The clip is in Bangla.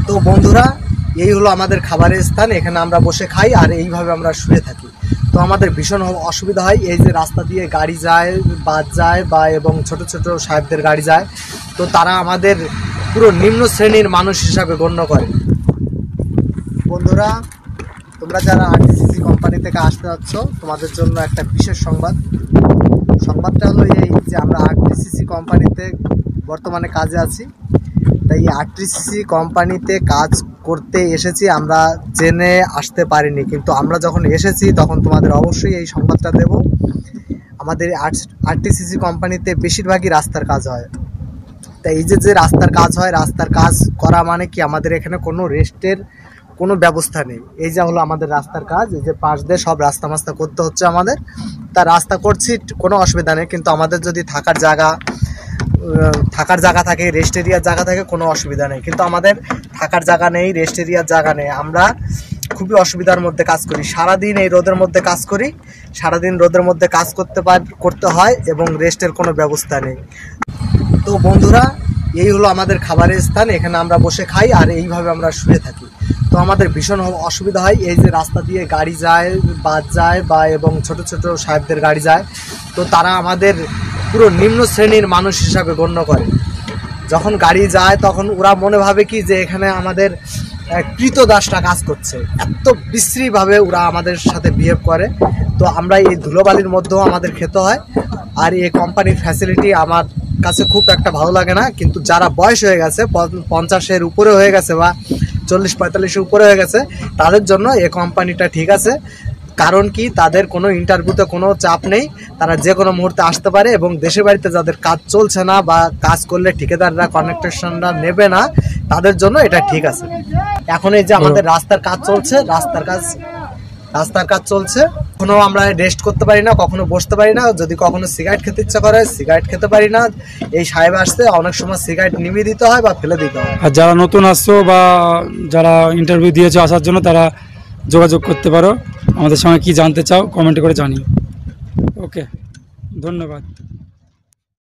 তো বন্ধুরা, এই হলো আমাদের খাবারের স্থান। এখানে আমরা বসে খাই আর এইভাবে আমরা শুয়ে থাকি। তো আমাদের ভীষণ অসুবিধা হয়। এই যে রাস্তা দিয়ে গাড়ি যায়, বাস যায় বা এবং ছোট ছোট সাহেবদের গাড়ি যায়, তো তারা আমাদের পুরো নিম্ন শ্রেণীর মানুষ হিসাবে গণ্য করে। বন্ধুরা, তোমরা যারা আরটিসিসি কোম্পানি থেকে আসতে যাচ্ছ, তোমাদের জন্য একটা বিশেষ সংবাদটা হলো এই যে আমরা আরটিসিসি কোম্পানিতে বর্তমানে কাজে আছি। তাই আরটিসিসি কোম্পানিতে কাজ করতে এসেছি, আমরা জেনে আসতে পারিনি, কিন্তু আমরা যখন এসেছি তখন তোমাদের অবশ্যই এই সংবাদটা দেব। আমাদের আরটিসিসি কোম্পানিতে বেশিরভাগই রাস্তার কাজ হয়। তাই এই যে রাস্তার কাজ হয়, রাস্তার কাজ করা মানে কি, আমাদের এখানে কোনো রেস্টের কোনো ব্যবস্থা নেই। এই যে হলো আমাদের রাস্তার কাজ, এই যে পাশ দিয়ে সব রাস্তা মাস্তা করতে হচ্ছে আমাদের। তা রাস্তা করছি, কোনো অসুবিধা নেই, কিন্তু আমাদের যদি থাকার জায়গা থাকে, রেস্ট এরিয়ার জায়গা থাকে, কোনো অসুবিধা নেই। কিন্তু আমাদের থাকার জায়গা নেই, রেস্ট এরিয়ার জায়গা নেই। আমরা খুবই অসুবিধার মধ্যে কাজ করি। সারাদিন এই রোদের মধ্যে কাজ করি, সারাদিন রোদের মধ্যে কাজ করতে হয় এবং রেস্টের কোনো ব্যবস্থা নেই। তো বন্ধুরা, এই হলো আমাদের খাবারের স্থান। এখানে আমরা বসে খাই আর এইভাবে আমরা শুয়ে থাকি। তো আমাদের ভীষণ অসুবিধা হয়। এই যে রাস্তা দিয়ে গাড়ি যায়, বাস যায় বা এবং ছোট ছোট সাহেবদের গাড়ি যায়, তো তারা আমাদের পুরো নিম্ন শ্রেণীর মানুষ হিসাবে গণ্য করে। যখন গাড়ি যায় তখন ওরা মনে ভাবে কি যে এখানে আমাদের কৃতদাসরা কাজ করছে। এত বিশ্রীভাবে ওরা আমাদের সাথে বিহেভ করে। তো আমরা এই ধুলোবালির মধ্যেও আমাদের খেতে হয়। আর এই কোম্পানির ফ্যাসিলিটি আমার কাছে খুব একটা ভালো লাগে না। কিন্তু যারা বয়স হয়ে গেছে, 50-এর উপরে হয়ে গেছে বা 40-45-এর উপরে হয়ে গেছে, তাদের জন্য এই কোম্পানিটা ঠিক আছে। কারণ কি, তাদের কোনো ইন্টারভিউতে কোনো চাপ নেই, তারা যে কোনো মুহূর্তে আসতে পারে। এবং দেশের বাড়িতে যাদের কাজ চলছে না বা কাজ করলে ঠিকাদাররা কন্ট্রাক্টররা নেবে না, তাদের জন্য এটা ঠিক আছে। এখন এই যে আমাদের রাস্তার কাজ চলছে, কখনো আমরা রেস্ট করতে পারি না, কখনো বসতে পারি না। যদি কখনো সিগারেট খেতে ইচ্ছা করে, সিগারেট খেতে পারি না। এই সাহেব আসতে অনেক সময় সিগারেট নিভিয়ে দিতে হয় বা ফেলে দিতে হয়। আর যারা নতুন আসছো বা যারা ইন্টারভিউ দিয়েছো আসার জন্য, তারা যোগাযোগ করতে পারো। আমাদের সঙ্গে কি জানতে চাও কমেন্ট করে জানিও। ওকে, ধন্যবাদ।